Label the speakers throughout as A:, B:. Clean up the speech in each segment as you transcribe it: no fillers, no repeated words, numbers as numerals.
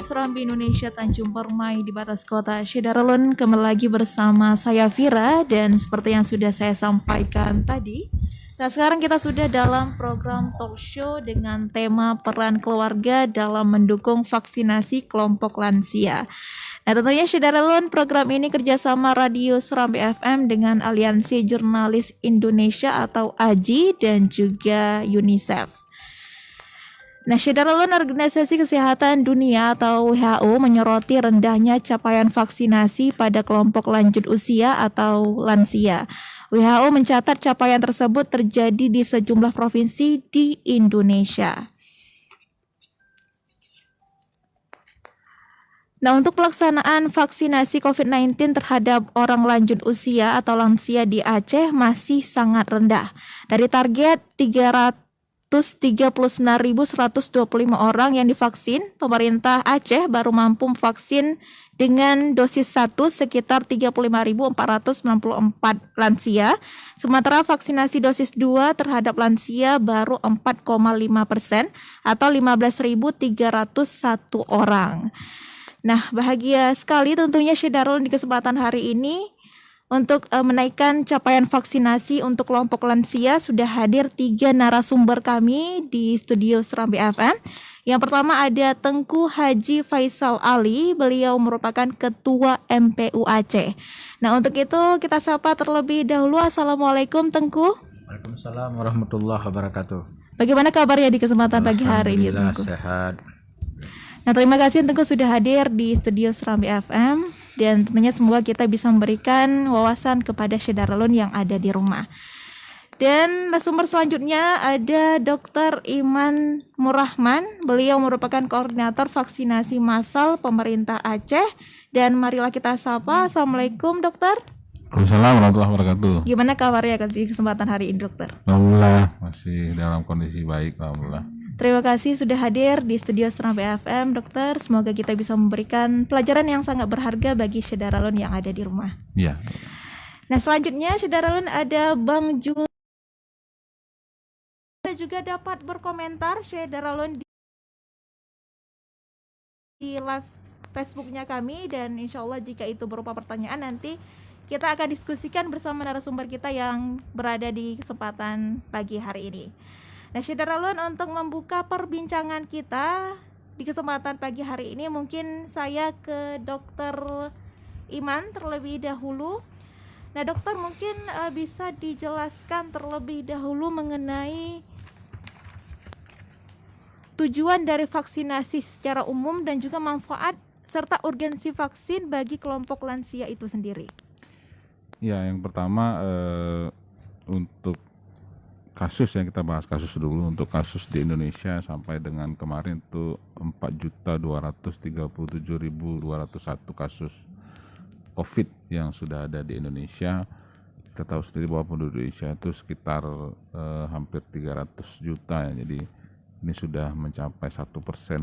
A: Serambi Indonesia Tanjung Permai di batas kota Syederalun. Kembali lagi bersama saya Vira, dan seperti yang sudah saya sampaikan tadi, sekarang kita sudah dalam program talk show dengan tema peran keluarga dalam mendukung vaksinasi kelompok lansia. Nah, tentunya Syederalun, program ini kerjasama Radio Serambi FM dengan Aliansi Jurnalis Indonesia atau AJI dan juga UNICEF. Nah, Syederalun, Organisasi Kesehatan Dunia atau WHO menyoroti rendahnya capaian vaksinasi pada kelompok lanjut usia atau lansia. WHO mencatat capaian tersebut terjadi di sejumlah provinsi di Indonesia. Nah, untuk pelaksanaan vaksinasi COVID-19 terhadap orang lanjut usia atau lansia di Aceh masih sangat rendah. Dari target 339.125 orang yang divaksin, pemerintah Aceh baru mampu vaksin dengan dosis 1 sekitar 35.494 lansia, sementara vaksinasi dosis 2 terhadap lansia baru 4,5% atau 15.301 orang. Nah, bahagia sekali tentunya Syederalun di kesempatan hari ini untuk menaikkan capaian vaksinasi untuk kelompok lansia sudah hadir 3 narasumber kami di studio Serambi FM. Yang pertama ada Tengku Haji Faisal Ali, beliau merupakan Ketua MPU Aceh. Nah, untuk itu kita sapa terlebih dahulu. Assalamualaikum Tengku.
B: Waalaikumsalam warahmatullahi wabarakatuh.
A: Bagaimana kabarnya di kesempatan pagi hari ini Tengku?
B: Sehat.
A: Nah, terima kasih Tengku sudah hadir di studio Serambi FM, dan tentunya semoga kita bisa memberikan wawasan kepada Syederalun yang ada di rumah. Dan narasumber selanjutnya ada Dr. Iman Murrahman, beliau merupakan koordinator vaksinasi massal pemerintah Aceh. Dan marilah kita sapa. Assalamualaikum dokter.
C: Waalaikumsalam warahmatullahi wabarakatuh.
A: Gimana kabarnya di kesempatan hari ini dokter?
C: Alhamdulillah masih dalam kondisi baik, alhamdulillah.
A: Terima kasih sudah hadir di studio Serambi FM, dokter. Semoga kita bisa memberikan pelajaran yang sangat berharga bagi Syederalun yang ada di rumah.
C: Iya.
A: Nah, selanjutnya Syederalun ada Bang Jul. Juga dapat berkomentar Syederalun di live Facebooknya kami, dan insya Allah jika itu berupa pertanyaan nanti kita akan diskusikan bersama narasumber kita yang berada di kesempatan pagi hari ini. Nah, Syederalun, untuk membuka perbincangan kita di kesempatan pagi hari ini, mungkin saya ke Dokter Iman terlebih dahulu. Nah, dokter mungkin bisa dijelaskan terlebih dahulu mengenai tujuan dari vaksinasi secara umum dan juga manfaat serta urgensi vaksin bagi kelompok lansia itu sendiri.
C: Ya, yang pertama untuk kasus yang kita bahas kasus dulu. Untuk kasus di Indonesia sampai dengan kemarin itu 4.237.201 kasus COVID yang sudah ada di Indonesia. Kita tahu sendiri bahwa penduduk Indonesia itu sekitar hampir 300 juta ya. Jadi ini sudah mencapai 1%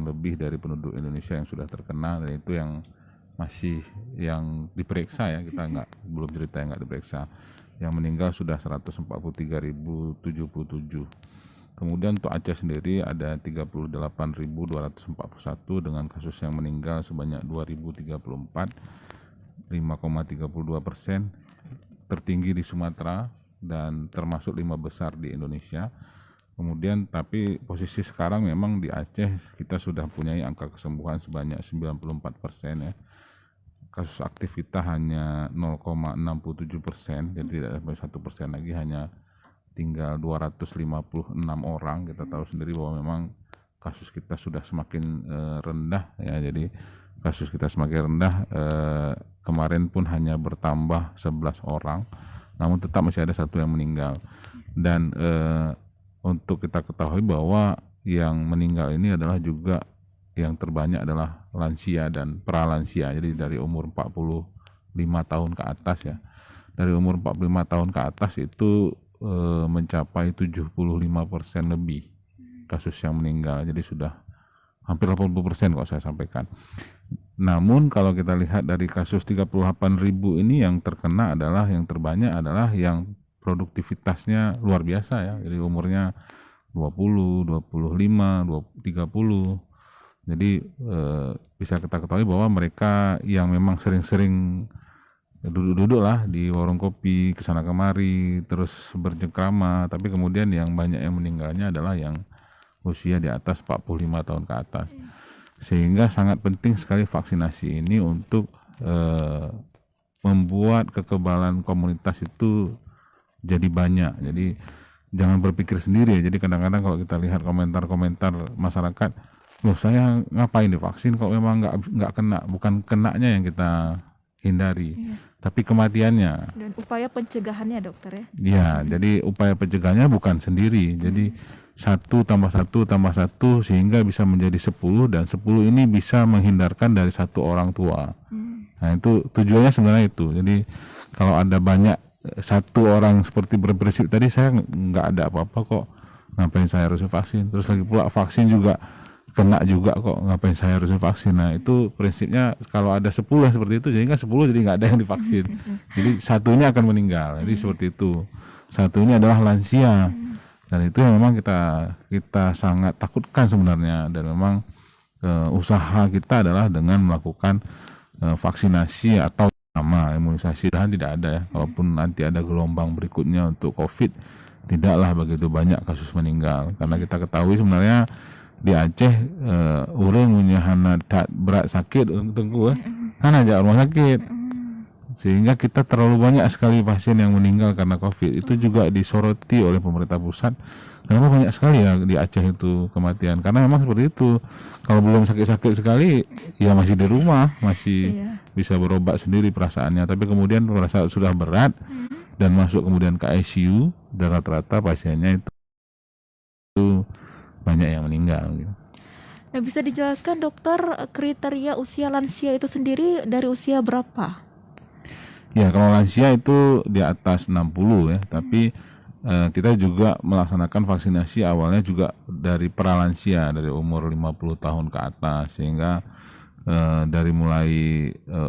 C: lebih dari penduduk Indonesia yang sudah terkena, dan itu yang masih yang diperiksa ya, kita belum cerita yang nggak diperiksa. Yang meninggal sudah 143.077. Kemudian untuk Aceh sendiri ada 38.241 dengan kasus yang meninggal sebanyak 2.034, 5,32%, tertinggi di Sumatera dan termasuk 5 besar di Indonesia. Kemudian tapi posisi sekarang memang di Aceh kita sudah punya angka kesembuhan sebanyak 94% ya. Kasus aktif kita hanya 0,67%, jadi tidak sampai 1% lagi, hanya tinggal 256 orang. Kita tahu sendiri bahwa memang kasus kita sudah semakin rendah ya, jadi kasus kita semakin rendah. Kemarin pun hanya bertambah 11 orang, namun tetap masih ada 1 yang meninggal. Dan untuk kita ketahui bahwa yang meninggal ini adalah juga yang terbanyak adalah lansia dan pralansia, jadi dari umur 45 tahun ke atas ya. Dari umur 45 tahun ke atas itu mencapai 75% lebih kasus yang meninggal, jadi sudah hampir 80% kalau saya sampaikan. Namun kalau kita lihat dari kasus 38.000 ini, yang terkena adalah yang terbanyak adalah yang produktivitasnya luar biasa ya, jadi umurnya 20, 25, 30. Jadi bisa kita ketahui bahwa mereka yang memang sering-sering duduk-duduk lah di warung kopi kesana kemari terus bercengkrama, tapi kemudian yang banyak yang meninggalnya adalah yang usia di atas 45 tahun ke atas. Sehingga sangat penting sekali vaksinasi ini untuk membuat kekebalan komunitas itu jadi banyak. Jadi jangan berpikir sendiri. Jadi kadang-kadang kalau kita lihat komentar-komentar masyarakat, loh saya ngapain divaksin kok memang nggak kena, bukan kenanya yang kita hindari, tapi kematiannya.
A: Dan upaya pencegahannya dokter ya.
C: Ya, jadi upaya pencegahannya bukan sendiri. Jadi 1 tambah 1 tambah 1 sehingga bisa menjadi 10, dan 10 ini bisa menghindarkan dari 1 orang tua. Nah itu tujuannya sebenarnya itu. Jadi kalau ada banyak 1 orang seperti berprinsip tadi, saya nggak ada apa-apa kok, ngapain saya harus vaksin. Terus lagi pula vaksin juga kena juga kok, ngapain saya harus vaksin. Nah itu prinsipnya kalau ada 10 yang seperti itu, jadi 10 jadi nggak ada yang divaksin. Jadi 1 ini akan meninggal. Jadi seperti itu. 1 ini adalah lansia, dan itu yang memang kita sangat takutkan sebenarnya. Dan memang usaha kita adalah dengan melakukan vaksinasi atau sama imunisasi, dan tidak ada ya. Kalaupun nanti ada gelombang berikutnya untuk COVID, tidaklah begitu banyak kasus meninggal, karena kita ketahui sebenarnya di Aceh orang punya berat sakit tengku kan aja rumah sakit, sehingga kita terlalu banyak sekali pasien yang meninggal karena COVID. Itu juga disoroti oleh pemerintah pusat. Kenapa banyak sekali ya di Aceh itu kematian? Karena memang seperti itu. Kalau belum sakit-sakit sekali, ya masih di rumah, masih bisa berobat sendiri perasaannya. Tapi kemudian pada saat sudah berat dan masuk kemudian ke ICU, dan rata-rata pasiennya itu banyak yang meninggal.
A: Nah, bisa dijelaskan dokter kriteria usia lansia itu sendiri dari usia berapa?
C: Ya, kalau lansia itu di atas 60 ya, tapi kita juga melaksanakan vaksinasi awalnya juga dari pralansia, dari umur 50 tahun ke atas, sehingga dari mulai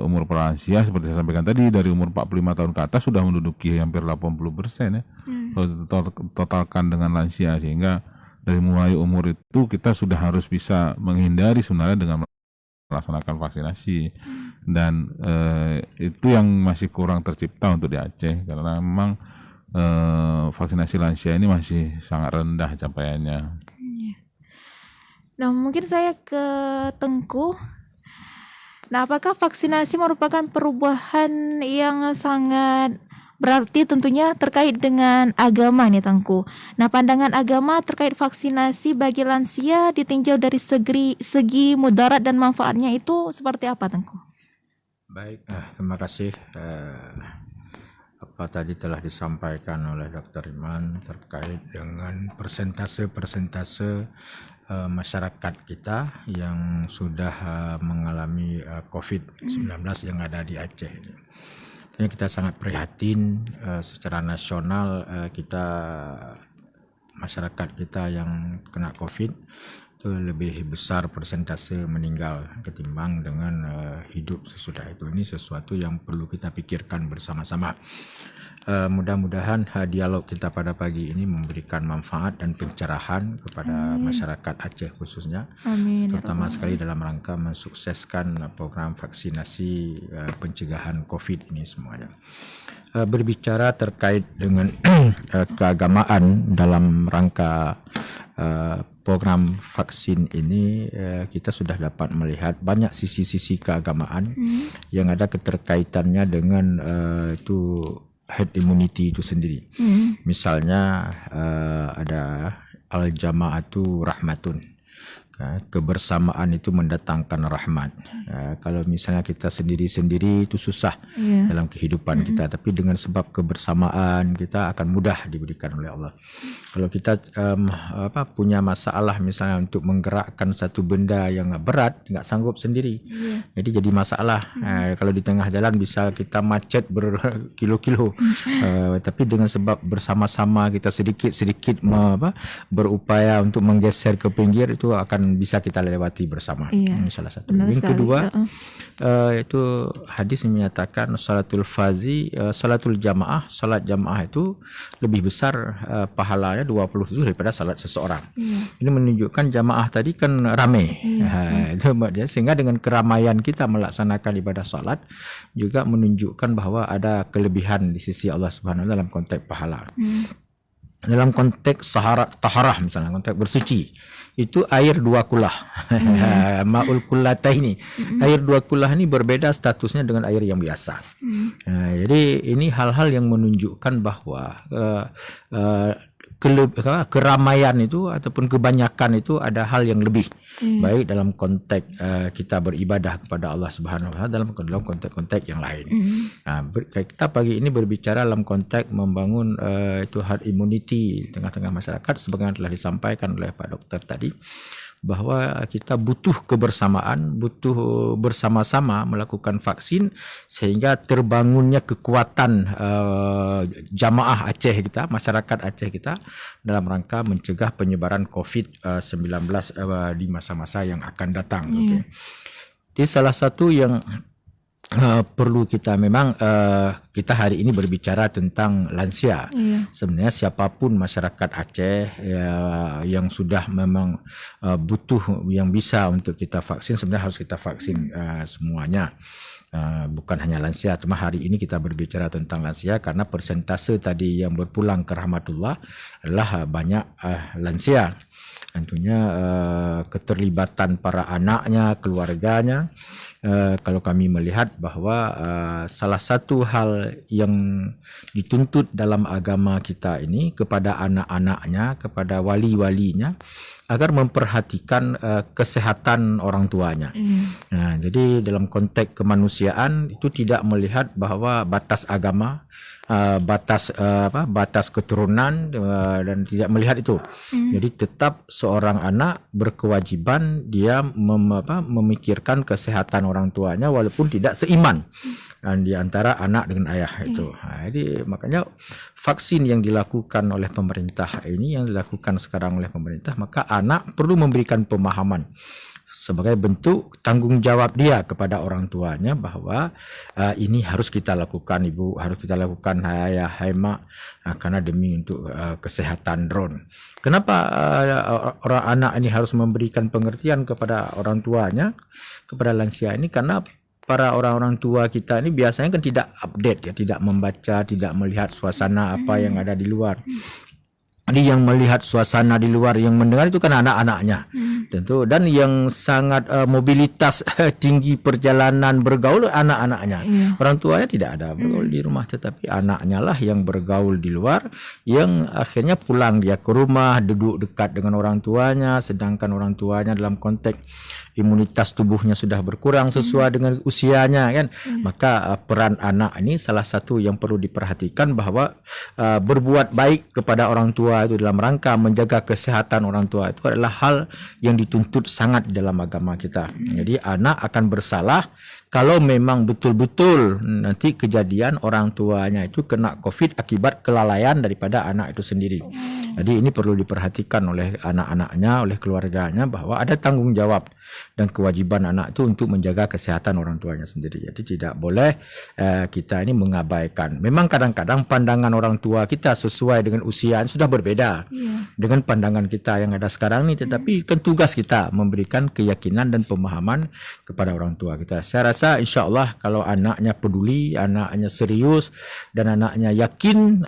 C: umur pralansia seperti saya sampaikan tadi, dari umur 45 tahun ke atas sudah menduduki hampir 80% ya, kalau totalkan dengan lansia. Sehingga dari mulai umur itu kita sudah harus bisa menghindari sebenarnya dengan melaksanakan vaksinasi. Dan itu yang masih kurang tercipta untuk di Aceh, karena memang vaksinasi lansia ini masih sangat rendah capaiannya.
A: Nah, mungkin saya ke Tengku. Nah, apakah vaksinasi merupakan perubahan yang sangat berarti tentunya terkait dengan agama nih Tengku. Nah, pandangan agama terkait vaksinasi bagi lansia ditinjau dari segi mudarat dan manfaatnya itu seperti apa Tengku?
B: Baik, terima kasih. Apa tadi telah disampaikan oleh Dr. Iman terkait dengan persentase masyarakat kita yang sudah mengalami COVID-19 yang ada di Aceh. Kita sangat prihatin secara nasional, masyarakat kita yang kena COVID itu lebih besar persentase meninggal ketimbang dengan hidup sesudah itu. Ini sesuatu yang perlu kita pikirkan bersama-sama. Mudah-mudahan dialog kita pada pagi ini memberikan manfaat dan pencerahan kepada masyarakat Aceh khususnya.
A: Amin.
B: Terutama sekali dalam rangka mensukseskan program vaksinasi pencegahan COVID ini semuanya. Berbicara terkait dengan keagamaan dalam rangka program vaksin ini, kita sudah dapat melihat banyak sisi-sisi keagamaan yang ada keterkaitannya dengan itu herd immunity itu sendiri. Misalnya ada al-jama'atu rahmatun, kebersamaan itu mendatangkan rahmat. Kalau misalnya kita sendiri-sendiri itu susah dalam kehidupan kita, tapi dengan sebab kebersamaan kita akan mudah diberikan oleh Allah. Kalau kita punya masalah misalnya untuk menggerakkan satu benda yang berat, nggak sanggup sendiri, jadi masalah. Kalau di tengah jalan bisa kita macet berkilo-kilo, tapi dengan sebab bersama-sama kita sedikit-sedikit berupaya untuk menggeser ke pinggir, itu akan akan bisa kita lewati bersama.
A: Iya,
B: Ini salah satu.
A: benar
B: Yang
A: sekali.
B: kedua,
A: Heeh.
B: itu hadis yang menyatakan salatul fazi, salatul jamaah, salat jamaah itu lebih besar pahalanya 27 daripada salat seseorang. Ini menunjukkan jamaah tadi kan ramai. Itu dia, sehingga dengan keramaian kita melaksanakan ibadah salat juga menunjukkan bahwa ada kelebihan di sisi Allah Subhanahu wa taala dalam konteks pahala. Dalam konteks taharah misalnya, konteks bersuci, itu air 2 kulah. Ma'ul kullataini. Air 2 kulah ini berbeda statusnya dengan air yang biasa. Jadi ini hal-hal yang menunjukkan bahwa keramaian itu ataupun kebanyakan itu ada hal yang lebih baik dalam konteks kita beribadah kepada Allah Subhanahu wa taala dalam konteks-konteks yang lain. Kita pagi ini berbicara dalam konteks membangun itu herd immunity di tengah-tengah masyarakat, sebagaimana telah disampaikan oleh Pak Dokter tadi, bahwa kita butuh kebersamaan, butuh bersama-sama melakukan vaksin sehingga terbangunnya kekuatan jamaah Aceh kita, masyarakat Aceh kita dalam rangka mencegah penyebaran COVID-19 di masa-masa yang akan datang. Okay. Jadi salah satu yang perlu kita memang kita hari ini berbicara tentang lansia. Sebenarnya siapapun masyarakat Aceh yang sudah memang butuh yang bisa untuk kita vaksin, sebenarnya harus kita vaksin semuanya. Bukan hanya lansia, cuma hari ini kita berbicara tentang lansia karena persentase tadi yang berpulang ke rahmatullah adalah banyak lansia. Tentunya keterlibatan para anaknya, keluarganya. Kalau kami melihat bahwa salah satu hal yang dituntut dalam agama kita ini kepada anak-anaknya, kepada wali-walinya, agar memperhatikan kesehatan orang tuanya. Nah, jadi dalam konteks kemanusiaan itu tidak melihat bahwa batas agama, batas keturunan, dan tidak melihat itu. Jadi tetap seorang anak berkewajiban dia memikirkan kesehatan orang tuanya walaupun tidak seiman di antara anak dengan ayah itu. Jadi makanya vaksin yang dilakukan oleh pemerintah ini, yang dilakukan sekarang oleh pemerintah, maka anak perlu memberikan pemahaman sebagai bentuk tanggung jawab dia kepada orang tuanya bahwa ini harus kita lakukan, ibu, harus kita lakukan, ayah, hai mak, karena demi untuk kesehatan drone. Kenapa orang anak ini harus memberikan pengertian kepada orang tuanya, kepada lansia ini? Karena para orang-orang tua kita ini biasanya kan tidak update, ya, tidak membaca, tidak melihat suasana apa yang ada di luar. Jadi yang melihat suasana di luar, yang mendengar itu kan anak-anaknya, tentu, dan yang sangat mobilitas tinggi perjalanan bergaul anak-anaknya. Orang tuanya tidak ada bergaul di rumah, tetapi anaknya lah yang bergaul di luar, yang akhirnya pulang dia ke rumah, duduk dekat dengan orang tuanya, sedangkan orang tuanya dalam konteks imunitas tubuhnya sudah berkurang sesuai dengan usianya, kan. Maka peran anak ini salah satu yang perlu diperhatikan, bahwa berbuat baik kepada orang tua itu dalam rangka menjaga kesehatan orang tua itu adalah hal yang dituntut sangat dalam agama kita. Jadi anak akan bersalah kalau memang betul-betul nanti kejadian orang tuanya itu kena COVID akibat kelalaian daripada anak itu sendiri. Jadi ini perlu diperhatikan oleh anak-anaknya, oleh keluarganya, bahwa ada tanggung jawab dan kewajiban anak itu untuk menjaga kesehatan orang tuanya sendiri. Jadi tidak boleh kita ini mengabaikan. Memang kadang-kadang pandangan orang tua kita sesuai dengan usia sudah berbeda dengan pandangan kita yang ada sekarang ini. Tetapi kan tugas kita memberikan keyakinan dan pemahaman kepada orang tua kita. Saya rasa insya Allah kalau anaknya peduli, anaknya serius, dan anaknya yakin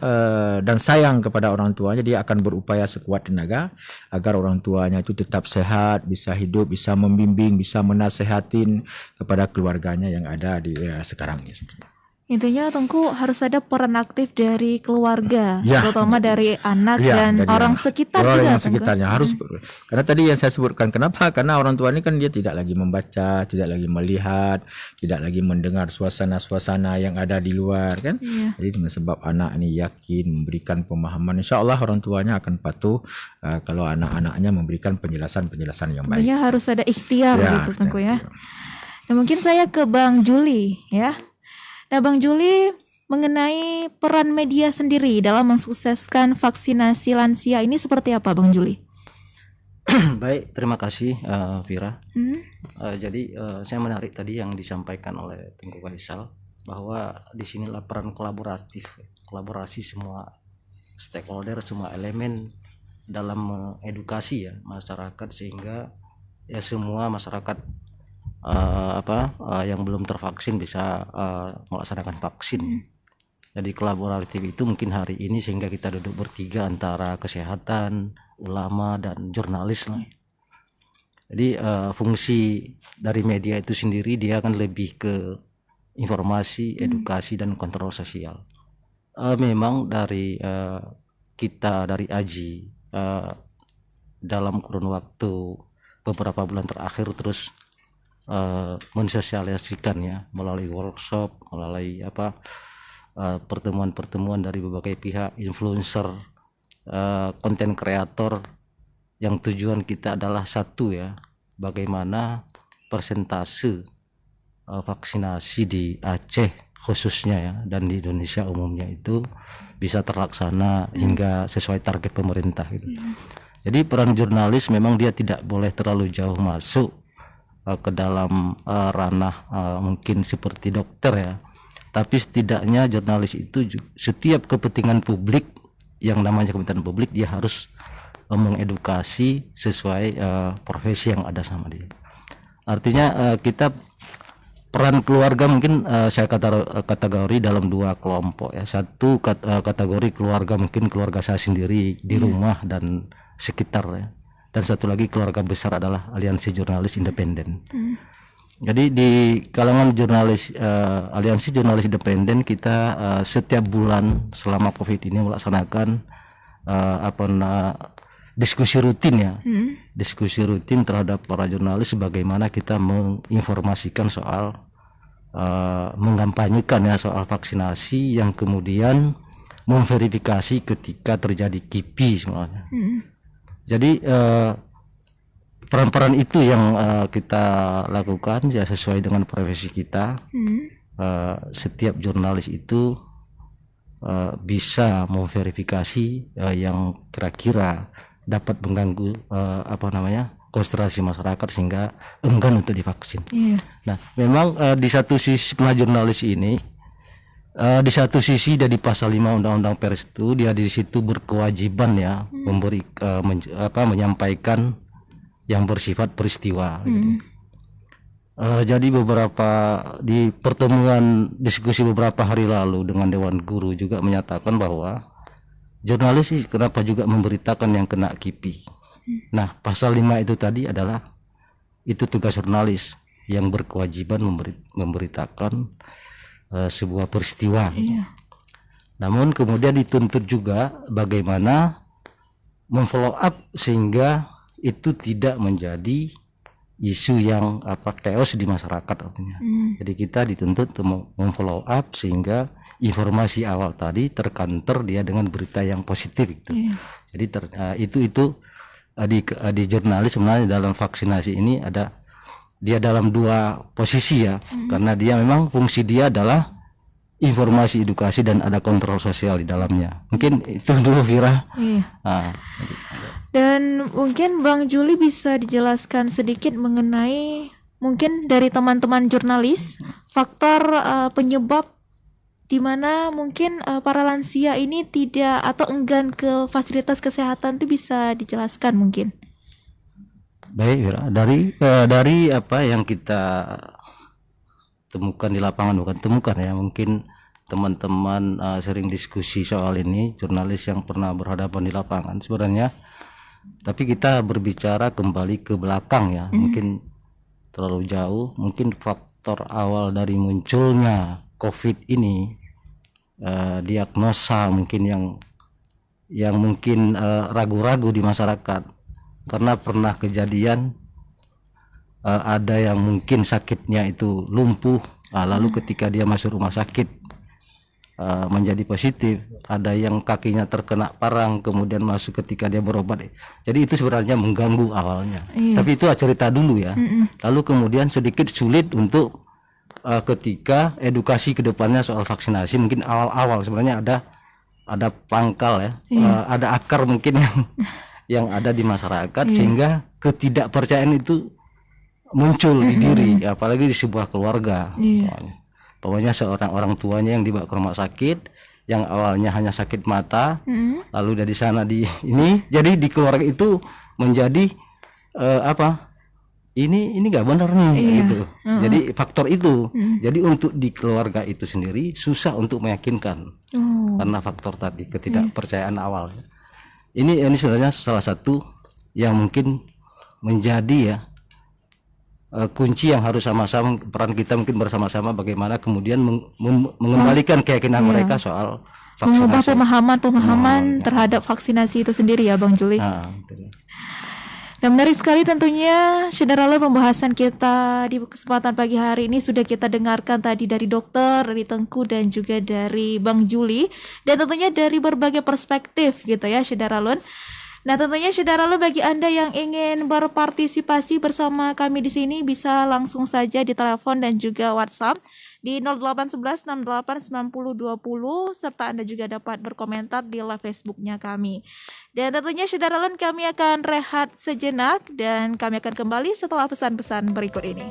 B: dan sayang kepada orang tuanya, dia akan berupaya sekuat tenaga agar orang tuanya itu tetap sehat, bisa hidup, bisa membimbing, bisa menasehatin kepada keluarganya yang ada di sekarang ini.
A: Intinya Tengku harus ada peran aktif dari keluarga, terutama dari anak dan dari orang sekitar
B: orang
A: juga.
B: Yang sekitarnya harus, karena tadi yang saya sebutkan, kenapa? Karena orang tua ini kan dia tidak lagi membaca, tidak lagi melihat, tidak lagi mendengar suasana-suasana yang ada di luar, kan. Jadi dengan sebab anak ini yakin memberikan pemahaman, insya Allah orang tuanya akan patuh kalau anak-anaknya memberikan penjelasan-penjelasan yang baik.
A: Intinya harus ada ikhtiar gitu Tengku ya. Nah, mungkin saya ke Bang Juli ya. Nah, Bang Juli, mengenai peran media sendiri dalam mensukseskan vaksinasi lansia ini seperti apa, Bang Juli?
D: Baik, terima kasih Vira.
A: Hmm?
D: Jadi saya menarik tadi yang disampaikan oleh Tengku Faisal bahwa di sini peran kolaborasi semua stakeholder, semua elemen dalam mengedukasi ya masyarakat sehingga ya semua masyarakat yang belum tervaksin bisa melaksanakan vaksin. Jadi kolaboratif itu mungkin hari ini sehingga kita duduk bertiga antara kesehatan, ulama dan jurnalis lah. Jadi fungsi dari media itu sendiri dia akan lebih ke informasi, edukasi dan kontrol sosial. Memang dari kita dari AJI dalam kurun waktu beberapa bulan terakhir terus mensosialisasikan ya melalui workshop, melalui pertemuan-pertemuan dari berbagai pihak, influencer, konten kreator, yang tujuan kita adalah satu ya, bagaimana persentase vaksinasi di Aceh khususnya ya dan di Indonesia umumnya itu bisa terlaksana hingga sesuai target pemerintah gitu. Jadi peran jurnalis memang dia tidak boleh terlalu jauh masuk ke dalam ranah mungkin seperti dokter ya. Tapi setidaknya jurnalis itu setiap kepentingan publik yang namanya kepentingan publik dia harus mengedukasi sesuai profesi yang ada sama dia. Artinya kita peran keluarga mungkin saya kategori dalam dua kelompok ya. Satu kategori keluarga mungkin keluarga saya sendiri di rumah dan sekitar ya. Dan satu lagi keluarga besar adalah Aliansi Jurnalis Independen. Jadi di kalangan jurnalis Aliansi Jurnalis Independen kita setiap bulan selama Covid ini melaksanakan diskusi rutin ya. Diskusi rutin terhadap para jurnalis bagaimana kita menginformasikan soal mengampanyekan ya soal vaksinasi yang kemudian memverifikasi ketika terjadi KIPI semuanya. Jadi peran-peran itu yang kita lakukan ya sesuai dengan profesi kita. Setiap jurnalis itu bisa memverifikasi yang kira-kira dapat mengganggu konsentrasi masyarakat sehingga enggan untuk divaksin. Nah, memang di satu sisi jurnalis ini di satu sisi dari pasal 5 Undang-Undang Pers itu dia di situ berkewajiban ya menyampaikan yang bersifat peristiwa. Jadi beberapa di pertemuan diskusi beberapa hari lalu dengan Dewan Guru juga menyatakan bahwa jurnalis kenapa juga memberitakan yang kena KIPI. Nah, pasal 5 itu tadi adalah itu tugas jurnalis yang berkewajiban memberitakan sebuah peristiwa. Namun kemudian dituntut juga bagaimana memfollow up sehingga itu tidak menjadi isu yang chaos di masyarakat artinya. Jadi kita dituntut untuk memfollow up sehingga informasi awal tadi terkantor dia dengan berita yang positif gitu. Jadi itu di jurnalis sebenarnya dalam vaksinasi ini dia dalam dua posisi ya, karena dia memang fungsi dia adalah informasi, edukasi dan ada kontrol sosial di dalamnya. Mungkin itu dulu Vira.
A: Dan mungkin Bang Juli bisa dijelaskan sedikit mengenai mungkin dari teman-teman jurnalis faktor penyebab di mana mungkin para lansia ini tidak atau enggan ke fasilitas kesehatan itu bisa dijelaskan mungkin.
D: Baik, Vira. Dari apa yang kita temukan di lapangan, bukan temukan ya, mungkin teman-teman sering diskusi soal ini, jurnalis yang pernah berhadapan di lapangan sebenarnya. Tapi kita berbicara kembali ke belakang ya, mungkin terlalu jauh. Mungkin faktor awal dari munculnya COVID ini, diagnosa mungkin yang mungkin ragu-ragu di masyarakat. Karena pernah kejadian ada yang mungkin sakitnya itu lumpuh, lalu ketika dia masuk rumah sakit menjadi positif, ada yang kakinya terkena parang kemudian masuk ketika dia berobat. Jadi itu sebenarnya mengganggu awalnya. Tapi itu cerita dulu ya. Lalu kemudian sedikit sulit untuk ketika edukasi ke depannya soal vaksinasi, mungkin awal-awal sebenarnya ada pangkal ya, ada akar mungkin yang ada di masyarakat sehingga ketidakpercayaan itu muncul di diri, apalagi di sebuah keluarga. Soalnya. Pokoknya seorang orang tuanya yang dibawa ke rumah sakit, yang awalnya hanya sakit mata, lalu dari sana jadi di keluarga itu menjadi ini nggak benar nih gitu. Jadi faktor itu. Jadi untuk di keluarga itu sendiri susah untuk meyakinkan karena faktor tadi ketidakpercayaan awal. Ini sebenarnya salah satu yang mungkin menjadi kunci yang harus sama-sama peran kita mungkin bersama-sama bagaimana kemudian mengembalikan keyakinan mereka soal
A: mengubah
D: vaksinasi.
A: pemahaman terhadap vaksinasi itu sendiri ya Bang Juli. Dan menarik sekali tentunya Syederalun pembahasan kita di kesempatan pagi hari ini sudah kita dengarkan tadi dari dokter, dari Tengku dan juga dari Bang Juli, dan tentunya dari berbagai perspektif gitu ya Syederalun. Nah tentunya Syederalun bagi Anda yang ingin berpartisipasi bersama kami di sini bisa langsung saja di telepon dan juga WhatsApp di 0811 68 90 20 serta Anda juga dapat berkomentar di live Facebooknya kami. Dan tentunya Syederalun kami akan rehat sejenak dan kami akan kembali setelah pesan-pesan berikut ini.